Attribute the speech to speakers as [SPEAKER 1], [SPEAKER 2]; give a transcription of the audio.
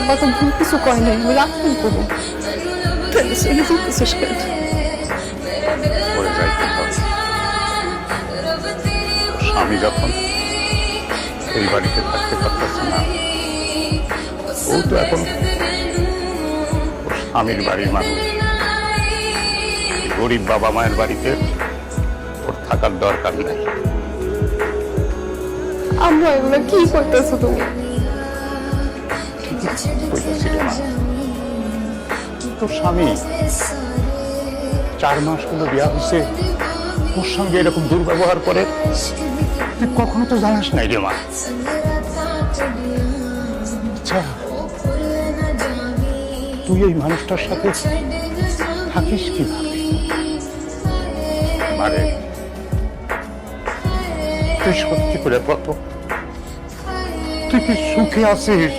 [SPEAKER 1] বা তো ভুল কিছু কয় নাই, আমি রাগ কেন করবো? তাহলে চলে যেতেছিস কেন?
[SPEAKER 2] করে যাইতে হবে। স্বামী যখন এই বাড়িতে থাকতে পারতেছে না, ও তো এখন ওর স্বামীর বাড়ির মানুষ। গরিব বাবা মায়ের বাড়িতে ওর থাকার দরকার নাই।
[SPEAKER 1] আমরা এগুলো কি করতেছো তুমি?
[SPEAKER 2] কইতাছি রে মা, তোর স্বামী 4 মাস হলো বিয়া হয়েছে, ওর সঙ্গে এরকম দুর্ব্যবহার করে তুই কখনো তো জানাস নাই রে মা। আচ্ছা, তুই এই মানুষটার সাথে থাকিস কিভাবে? মারে, তুই সত্যি করে কত, তুই কি সুখে আছিস?